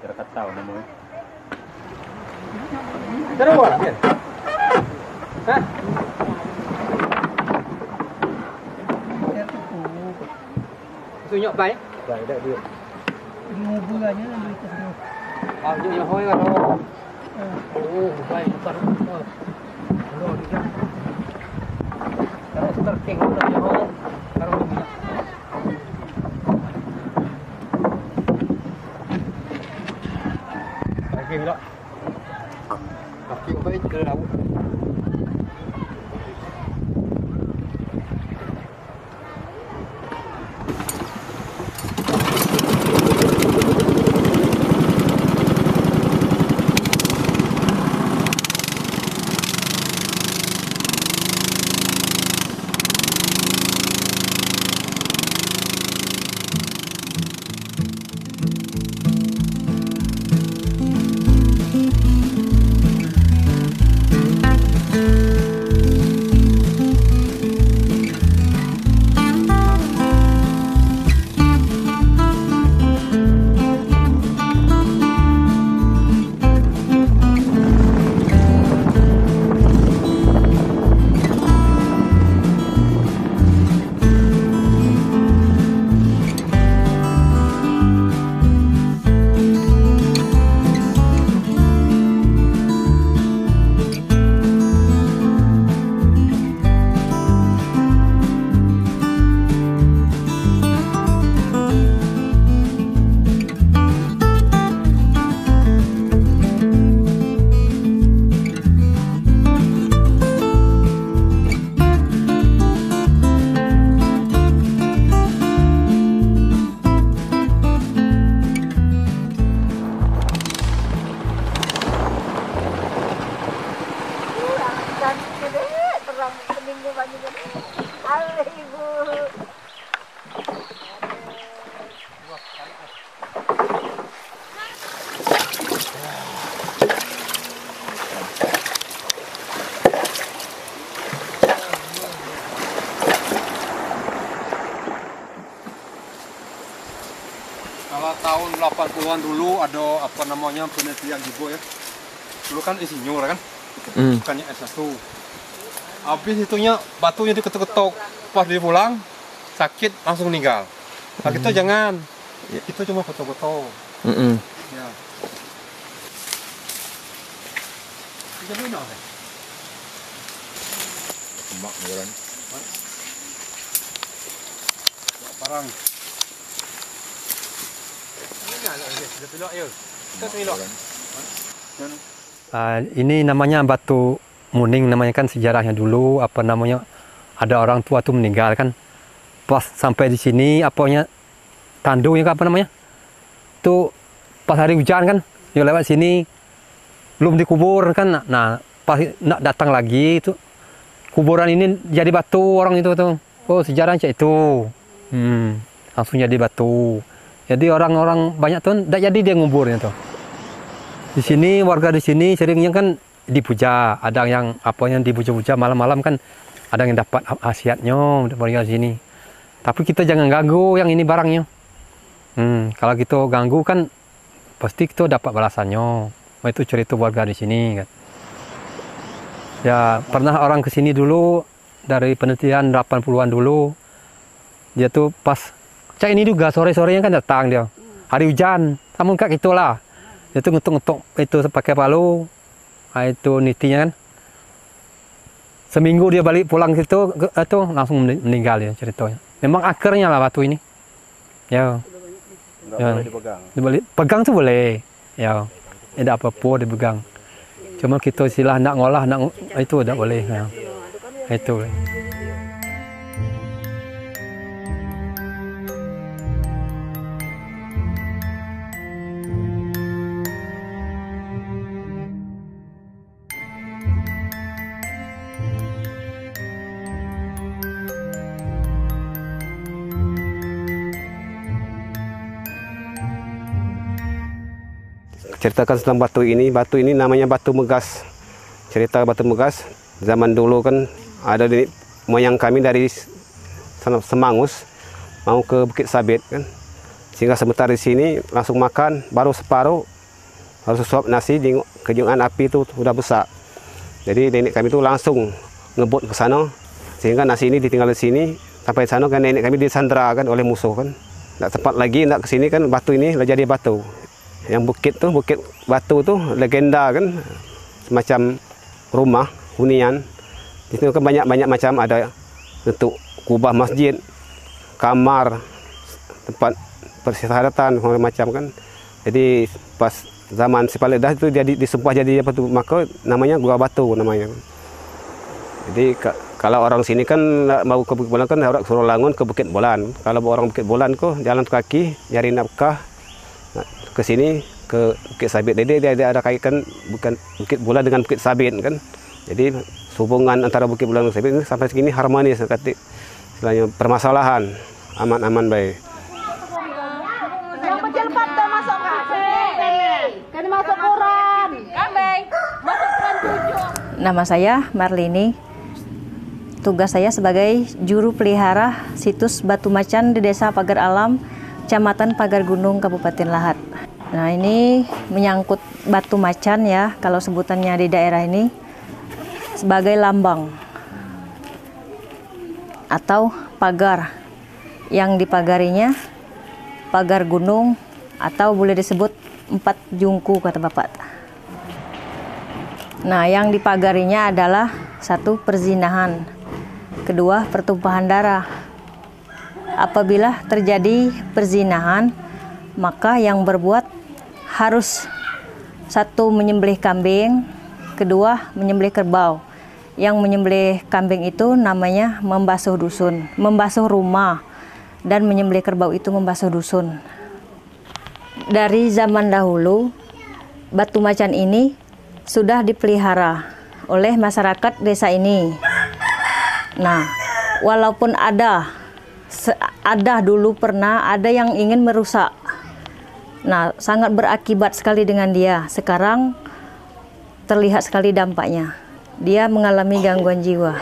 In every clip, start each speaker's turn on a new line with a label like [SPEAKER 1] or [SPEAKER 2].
[SPEAKER 1] Krakatau namanya.
[SPEAKER 2] Terus buat dia. Hah? Tunjuk baik.
[SPEAKER 1] Baik dah dia.
[SPEAKER 3] Hubungannya lebih ke sana.
[SPEAKER 2] Oh, tunjuk hoi kan. Oh, baik besar. Oh, dia. Kalau terking udah jauh. Kalau dia. Lagi bila. Kaki baik ke laut.
[SPEAKER 4] Terang seminggu pagi ini. Halo ibu.
[SPEAKER 2] Kalau tahun 80-an dulu ada apa namanya penelitian juga ya. Dulu kan insinyur kan, bukannya S1. Habis itunya batunya diketok-ketok, pas dia pulang sakit langsung meninggal. Nah, kita jangan, kita cuma foto-foto. Ya. Kita dulu nak.
[SPEAKER 1] Mak orang.
[SPEAKER 2] Barang.
[SPEAKER 5] Ini namanya batu Muning, namanya kan sejarahnya dulu apa namanya, ada orang tua tuh meninggal kan, pas sampai di sini apanya tandu ya apa namanya tuh, pas hari hujan kan dia lewat sini belum dikubur kan, nah pas nak datang lagi itu kuburan ini jadi batu orang itu tuh, oh sejarahnya itu langsung jadi batu. Jadi orang-orang banyak tuh tidak jadi dia nguburnya tuh. Di sini warga di sini seringnya kan dipuja, ada yang apa yang dipuja-puja malam-malam kan, ada yang dapat khasiatnya warga di sini. Tapi kita jangan ganggu yang ini barangnya. Kalau kita ganggu kan pasti kita dapat balasannya. Itu cerita warga di sini kan. Ya pernah orang ke sini dulu dari penelitian 80-an dulu. Dia tuh pas cak ini juga sore-sorenya kan datang dia. Hari hujan, namun kak itulah. Dia tuh ngetuk-ngetuk itu pakai palu. Itu nitinya kan. Seminggu dia balik pulang situ itu langsung meninggal ya ceritanya. Memang akarnya lah batu ini. Ya.
[SPEAKER 1] Boleh dipegang.
[SPEAKER 5] Pegang tuh boleh. Ya. Tidak apa-apa dipegang. Cuma kita istilah nak ngolah itu tidak boleh. Ya. Itu.
[SPEAKER 6] Ceritakan tentang batu ini namanya batu Megas. Cerita batu Megas, zaman dulu kan ada di moyang kami dari Semangus mau ke Bukit Sabit kan. Sehingga sebentar di sini langsung makan, baru separuh Harus suap nasi, tengok kejungan api itu sudah besar. Jadi nenek kami itu langsung ngebut ke sana, sehingga nasi ini ditinggal di sini. Sampai sana kan nenek kami disandra kan oleh musuh kan. Tidak sempat lagi nak ke sini kan, batu ini lah jadi batu. Yang bukit batu tuh legenda kan, semacam rumah hunian. Di situ kan banyak macam, ada bentuk kubah masjid, kamar, tempat persyaratan macam kan. Jadi pas zaman Sipaledah itu jadi disumpah jadi apa tuh, maka namanya Gua Batu namanya. Jadi kalau orang sini kan mau ke Bukit Bolan kan harus suruh langun ke Bukit Bolan. Kalau orang Bukit Bolan kok jalan kaki nyari nafkah ke sini ke Bukit Sabit. Jadi dia ada kaitkan bukan Bukit Bolan dengan Bukit Sabit kan. Jadi hubungan antara Bukit Bolan dan Sabit ini sampai segini harmonis, kata istilahnya permasalahan aman-aman baik.
[SPEAKER 4] Yang kecil patah masuk kan masuk koran. Masuk koran 7.
[SPEAKER 7] Nama saya Marlini. Tugas saya sebagai juru pelihara situs Batu Macan di Desa Pagar Alam, Kecamatan Pagar Gunung, Kabupaten Lahat. Nah, ini menyangkut Batu Macan ya, kalau sebutannya di daerah ini sebagai lambang atau pagar. Yang dipagarinya pagar gunung atau boleh disebut 4 jungku kata Bapak. Nah, yang dipagarinya adalah 1. Perzinahan, 2. Pertumpahan darah. Apabila terjadi perzinahan, maka yang berbuat harus 1. Menyembelih kambing, 2. Menyembelih kerbau. Yang menyembelih kambing itu namanya membasuh dusun, membasuh rumah, dan menyembelih kerbau itu membasuh dusun. Dari zaman dahulu, Batu Macan ini sudah dipelihara oleh masyarakat desa ini. Nah, walaupun ada dulu pernah ada yang ingin merusak. Nah, sangat berakibat sekali dengan dia. Sekarang terlihat sekali dampaknya. Dia mengalami gangguan jiwa.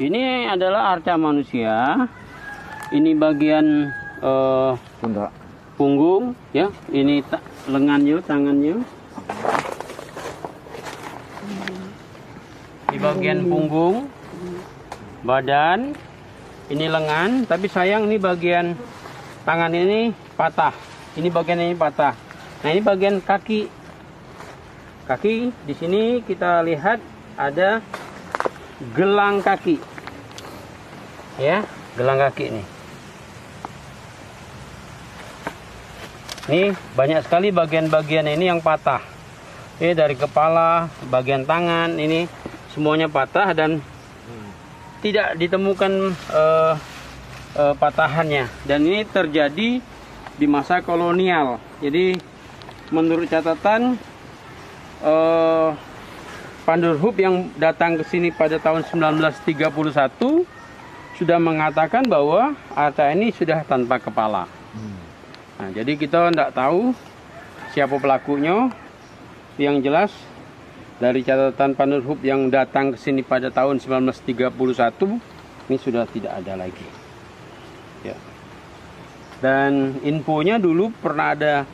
[SPEAKER 8] Ini adalah arca manusia. Ini bagian
[SPEAKER 1] Pundak.
[SPEAKER 8] punggung, ya. Ini lengannya, tangannya. Di bagian punggung, badan, ini lengan. Tapi sayang ini bagian tangan ini patah. Ini bagian ini patah. Nah, ini bagian kaki. Kaki di sini kita lihat ada gelang kaki. Ya, gelang kaki nih. Ini banyak sekali bagian-bagian ini yang patah. Ini dari kepala, bagian tangan ini semuanya patah dan tidak ditemukan patahannya. Dan ini terjadi di masa kolonial. Jadi menurut catatan Pandurhup yang datang ke sini pada tahun 1931 sudah mengatakan bahwa arca ini sudah tanpa kepala. Nah, jadi kita tidak tahu siapa pelakunya. Yang jelas dari catatan Pandurhup yang datang ke sini pada tahun 1931 ini sudah tidak ada lagi. Ya. Dan infonya dulu pernah ada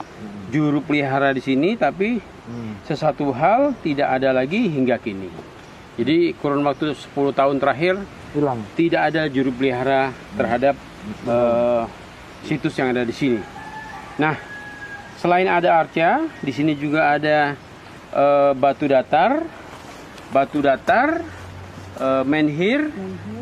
[SPEAKER 8] juru pelihara di sini, tapi sesuatu hal tidak ada lagi hingga kini. Jadi kurun waktu 10 tahun terakhir
[SPEAKER 1] Hilang.
[SPEAKER 8] tidak ada juru pelihara terhadap situs yang ada di sini. Nah, selain ada arca, di sini juga ada batu datar, menhir,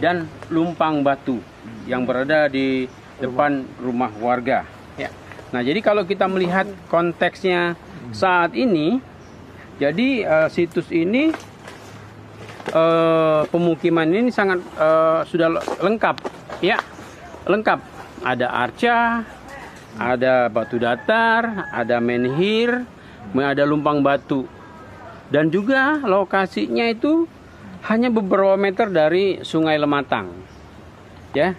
[SPEAKER 8] dan lumpang batu yang berada di depan rumah warga. Ya. Nah, jadi kalau kita melihat konteksnya saat ini, jadi situs ini pemukiman ini sangat sudah lengkap, ya, lengkap. Ada arca, ada batu datar, ada menhir, ada lumpang batu. Dan juga lokasinya itu hanya beberapa meter dari Sungai Lematang. Ya,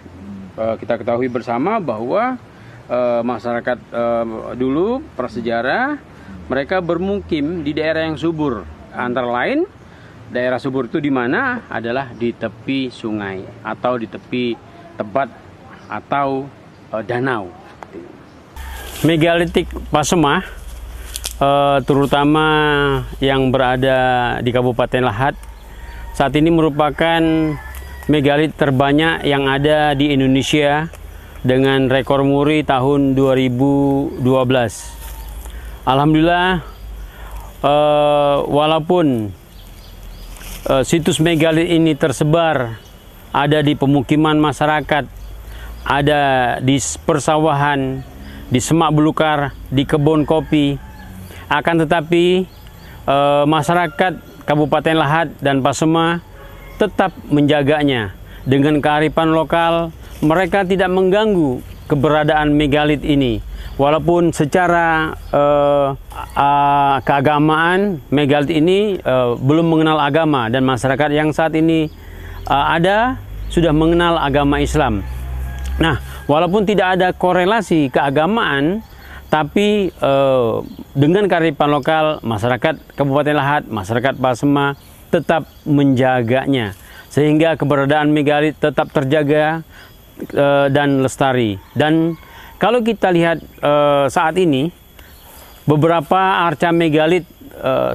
[SPEAKER 8] kita ketahui bersama bahwa masyarakat dulu prasejarah mereka bermukim di daerah yang subur. Antara lain daerah subur itu di mana adalah di tepi sungai atau di tepi tempat atau danau. Megalitik Pasemah, terutama yang berada di Kabupaten Lahat, saat ini merupakan megalit terbanyak yang ada di Indonesia dengan rekor muri tahun 2012. Alhamdulillah, walaupun situs megalit ini tersebar ada di pemukiman masyarakat, ada di persawahan, di semak belukar, di kebun kopi, akan tetapi masyarakat Kabupaten Lahat dan Pasemah tetap menjaganya dengan kearifan lokal. Mereka tidak mengganggu keberadaan megalit ini, walaupun secara keagamaan megalit ini belum mengenal agama, dan masyarakat yang saat ini ada sudah mengenal agama Islam. Nah, walaupun tidak ada korelasi keagamaan, tapi dengan kearifan lokal, masyarakat Kabupaten Lahat, masyarakat Pasemah tetap menjaganya, sehingga keberadaan megalit tetap terjaga dan lestari. Dan kalau kita lihat saat ini, beberapa arca megalit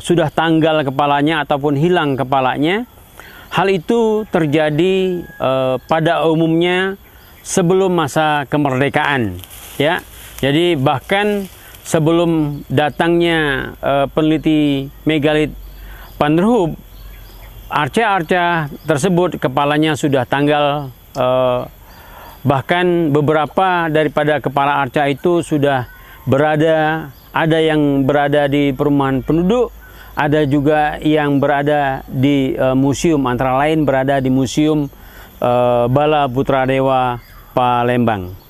[SPEAKER 8] sudah tanggal kepalanya ataupun hilang kepalanya. Hal itu terjadi pada umumnya sebelum masa kemerdekaan, ya. Jadi bahkan sebelum datangnya peneliti megalit Panderhub, arca-arca tersebut kepalanya sudah tanggal, bahkan beberapa daripada kepala arca itu sudah berada, ada yang berada di perumahan penduduk, ada juga yang berada di museum, antara lain berada di Museum Bala Putradewa Palembang.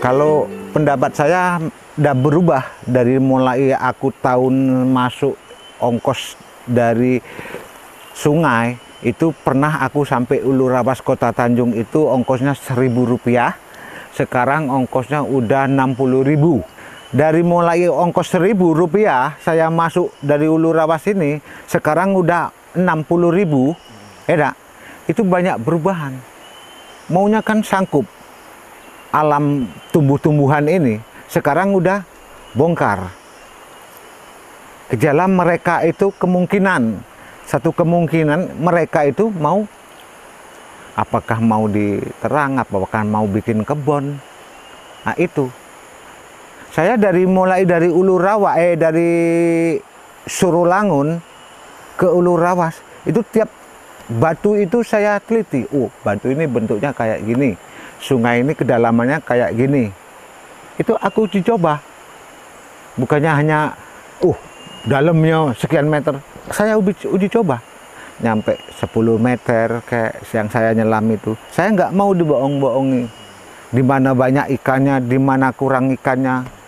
[SPEAKER 9] Kalau pendapat saya udah berubah dari mulai aku tahun masuk ongkos dari sungai itu pernah aku sampai Ulu Rawas Kota Tanjung itu ongkosnya Rp1.000, sekarang ongkosnya udah Rp60.000. Dari mulai ongkos Rp1.000 saya masuk dari Ulu Rawas ini, sekarang udah Rp60.000. Itu banyak perubahan. Maunya kan sangkup alam tumbuh-tumbuhan ini, sekarang udah bongkar. Gejala mereka itu satu kemungkinan mereka itu mau, apakah mau diterang, apakah mau bikin kebun. Nah itu. Saya mulai dari Ulu Rawas, dari Surulangun ke Ulu Rawas, itu tiap batu itu saya teliti. Batu ini bentuknya kayak gini, sungai ini kedalamannya kayak gini. Itu aku uji coba. Bukannya hanya, dalamnya sekian meter. Saya uji coba. Nyampe 10 meter kayak yang saya nyelam itu. Saya nggak mau dibohong-bohongi. Di mana banyak ikannya, di mana kurang ikannya.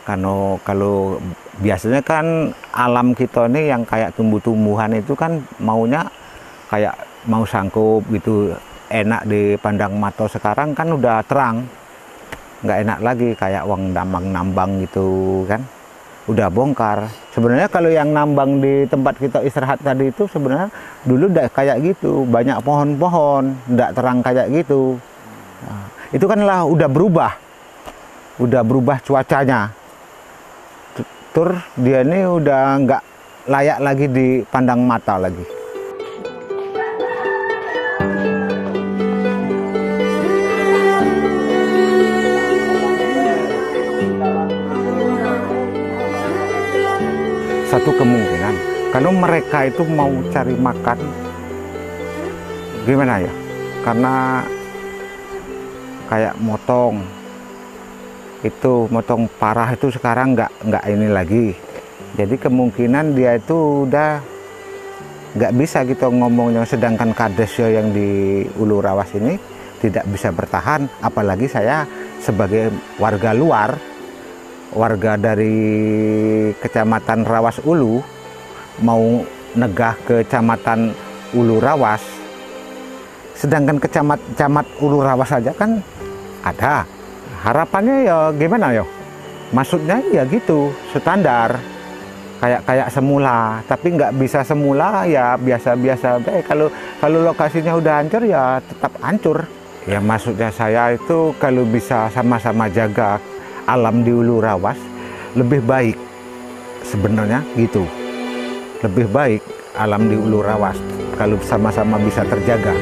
[SPEAKER 9] Kalau biasanya kan alam kita ini yang kayak tumbuh-tumbuhan itu kan maunya kayak mau sangkup gitu, enak dipandang mata. Sekarang kan udah terang, nggak enak lagi kayak uang nambang-nambang gitu kan, udah bongkar. Sebenarnya kalau yang nambang di tempat kita istirahat tadi itu sebenarnya dulu udah kayak gitu, banyak pohon-pohon, nggak terang kayak gitu. Nah, itu kan lah udah berubah cuacanya. Dia ini udah nggak layak lagi dipandang mata lagi. Satu kemungkinan, karena mereka itu mau cari makan, gimana ya? Karena kayak motong parah itu sekarang nggak ini lagi. Jadi kemungkinan dia itu udah nggak bisa kita ngomongnya. Sedangkan kades yang di Ulu Rawas ini tidak bisa bertahan, apalagi saya sebagai warga luar, warga dari Kecamatan Rawas Ulu, mau negah ke Kecamatan Ulu Rawas, sedangkan Camat Ulu Rawas saja kan ada. Harapannya ya gimana ya? Maksudnya ya gitu, standar. Kayak semula, tapi nggak bisa semula ya biasa-biasa. Kalau lokasinya udah hancur ya tetap hancur. Ya maksudnya saya itu kalau bisa sama-sama jaga alam di Ulu Rawas lebih baik sebenarnya gitu. Lebih baik alam di Ulu Rawas kalau sama-sama bisa terjaga.